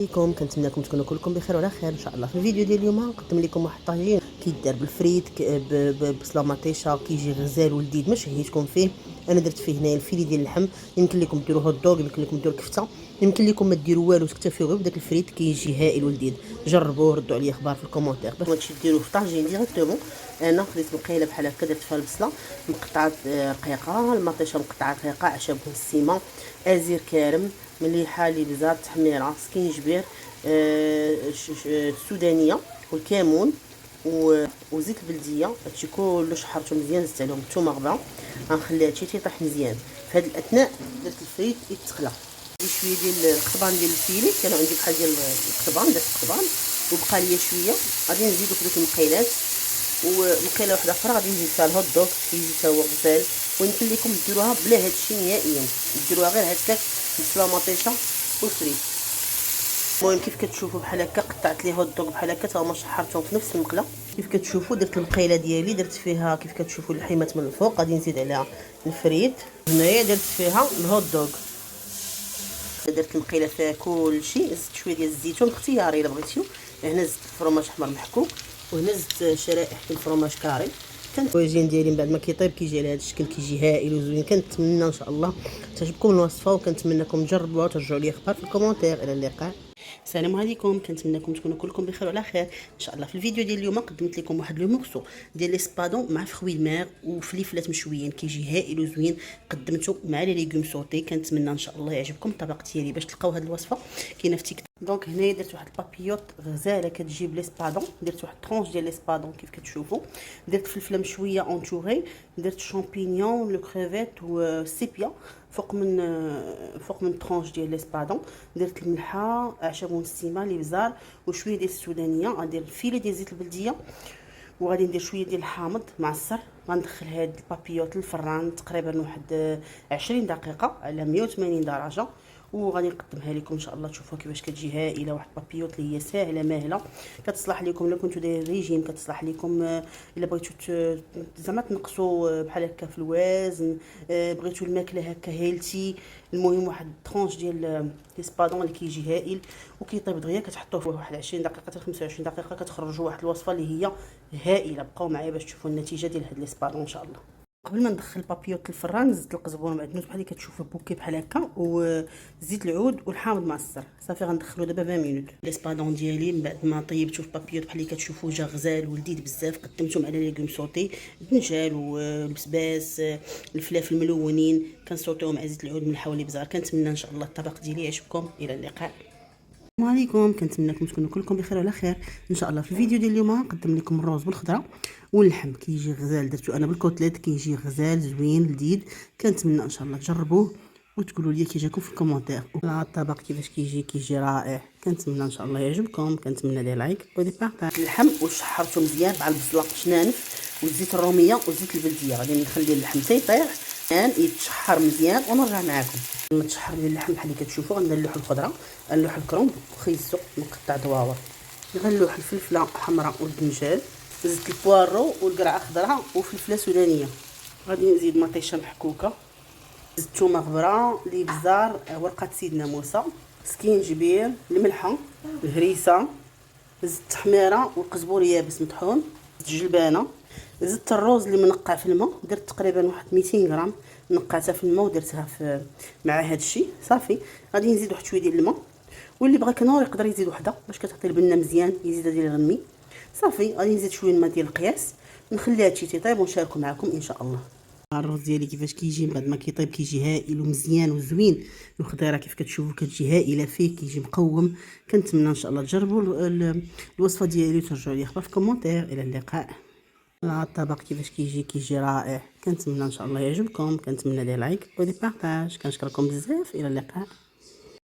عليكم، كنتمنىكم تكونوا كلكم بخير وعلى خير ان شاء الله. في الفيديو ديال اليوم نقدم لكم واحد الطاجين كيدار بالفريت ببصله مطيشه، كيجي غزال ولذيذ ما شهيتكم فيه. انا درت فيه هنايا الفيلي ديال اللحم، يمكن لكم ديروا هوت دوغ، يمكن لكم ديروا كفته، يمكن لكم ما ديروا والو تكتفيو غير بداك الفريت، كيجي هائل ولذيذ. جربوه، ردوا عليا اخبار في الكومونتير باش ما تمشي ديروه في طاجين ديريكتومون. انا خديت مقيله بحال هكا، درت فيها البصله مقطعه رقيقه، المطيشه مقطعه رقيقه، عشبهم السيمه، ازير كارم، مليحه، الابزار، تحميره، سكينجبير، السودانيه والكمون وزيت البلديه. هادشي كله شحرته مزيان، زدت عليهم الثومه غبره، غنخلي هادشي تيطيح مزيان. في هاد الاثناء درت الفريت يتخلى شويه ديال القطبان ديال الفيلي، كانوا عندي بحال ديال القطبان، درت القطبان وبقى ليا شويه. غادي نزيدو في دوك المقيلات، ومقيله واحده اخرى غادي نزيد فيها الهوت دوغ، كيجي حتى هو غزال. ويمكن لكم ديروها بلا هادشي نهائيا، ديروها غير هكاك بالبصله مطيشه والفريت. المهم كيف كتشوفوا بحال هكا قطعت لي هوت دوغ بحال هكا، تا هما شحرتهم في نفس المقله. كيف كتشوفوا درت المقيله ديالي، درت فيها كيف كتشوفوا اللحيمات من الفوق، غادي نزيد عليها الفريت. هنايا درت فيها الهوت دوغ، درت المقيله فيها كلشي. زدت شويه ديال الزيتون اختياري الا بغيتيو. هنا زدت الفرماج احمر محكوك، وهنا زدت شرائح ديال الفرماج كاري. الطاجين ديالي من بعد ما كيطيب كيجي على هذا الشكل، كيجي هائل وزوين. كنتمنى ان شاء الله تعجبكم الوصفه، وكنتمنىكم تجربوها وترجعوا لي اخبار في الكومونتير. الى اللقاء، السلام عليكم، كنتمنىكم تكونوا كلكم بخير وعلى خير ان شاء الله. في الفيديو ديال اليوم قدمت لكم واحد لو مورسو ديال لي سبادون مع فخوي الماغ وفليفلات مشويين، كيجي هائل وزوين. قدمته مع لي ليغوم سوتي. كنتمنى ان شاء الله يعجبكم الطبق ديالي. باش تلقاو هذه الوصفه كاينه في تيك. دونك هنايا درت واحد البابيوت غزاله كتجيب لي سبادون، درت واحد طرونش ديال لي سبادون كيف كتشوفوا. درت فلفله مشويه اونتوري، درت شامبينيون، لو كريفيت والسيبيا فوق من طرونش ديال لي سبادون. درت الملحه، اعشاب ونسيمه، الابزار، وشويه ديال السودانيه. غندير الفيلي ديال زيت البلديه، وغادي ندير شويه ديال الحامض معصر. غندخل هاد البابيوت للفران تقريبا واحد 20 دقيقه على 180 درجه، وغادي نقدمها لكم ان شاء الله. تشوفوها كيفاش كتجي هائله. واحد البابيوت اللي هي ساهله ماهله، كتصلح لكم الا كنتو دايرين ريجيم، كتصلح لكم الا بغيتو زعما تنقصوا بحال هكا في الوزن، بغيتو الماكله هكا هيلتي. المهم واحد طرونش ديال لي سبادون اللي كيجي هائل وكيطيب دغيا، كتحطوه فيه واحد 20 دقيقه حتى 25 دقيقه، كتخرجوا واحد الوصفه اللي هي هائله. بقاو معايا باش تشوفوا النتيجه ديال هاد لي سبادون ان شاء الله. قبل ما ندخل البابيوت للفران زدت القزبور معدنوس بحال اللي كتشوفوا بوكي بحال هكا، وزيت العود والحامض معصر. صافي غندخلو دابا 20 مينوت. لي سبادون ديالي من بعد ما طيبته في البابيوت بحال اللي كتشوفوا جا غزال ولذيذ بزاف. قدمتهم على ليغوم سوتي، الدنجال والبسباس، الفلافل الملونين، كنسوطيهم مع زيت العود، ملحه والابزار. كنتمنى ان شاء الله الطبق ديالي يعجبكم. الى اللقاء، السلام عليكم، كنتمنىكم تكونوا كلكم بخير وعلى خير ان شاء الله. في الفيديو ديال اليوم نقدم لكم الروز بالخضره واللحم، كيجي غزال. درتو انا بالكوتليت، كيجي غزال زوين لذيذ. كنتمنى ان شاء الله تجربوه وتقولوا لي كي جاكم في الكومونتير. الطبق كيفاش كيجي رائع. كنتمنى ان شاء الله يعجبكم. كنتمنى دير لايك ودير بارطاج. اللحم وشحرته مزيان مع البصله شنانف والزيت الروميه والزيت البلديه. غادي نخلي اللحم تيطيح يتشحر مزيان ونرجع معكم. لما تشحر لي اللحم بحال اللي كتشوفوا، غنلوح الخضره، غنلوح الكرومب وخيزو مقطع دواور، غنلوح الفلفله حمراء والدنجال، زدت البوارو والقرعه خضراء وفلفله سودانيه. غادي نزيد مطيشه محكوكه، زدت ثومه غبره، الابزار، ورقه سيدنا موسى، سكينجبير، الملحه، الهريسه، زدت التحميره والقزبور يابس مطحون، زدت الجلبانه، زدت الروز اللي منقع في الماء. درت تقريبا واحد 200 غرام نقعتها في الماء ودرتها مع هذا الشيء. صافي غادي نزيد واحد شويه ديال الماء، واللي بغى كنور يقدر يزيد وحده باش كتعطي البنه مزيان، يزيدها ديال الغنمي. صافي غادي نزيد شويه الماء ديال القياس، نخلي هادشي تيطيب ونشاركو معكم ان شاء الله. الروز ديالي كيفاش كيجي من بعد ما كيطيب، كيجي هائل ومزيان وزوين. الخضيره كيف كتشوفوا كتجي هائله فيه، كيجي مقوم. كنتمنى ان شاء الله تجربوا الوصفه ديالي وترجعوا لي اخبار في الكومونتير. الى اللقاء. الطبق كيفاش كيجي رائع. كنتمنى ان شاء الله يعجبكم. كنتمنى دير لايك ودير بارطاج. كنشكركم بزاف. الى اللقاء.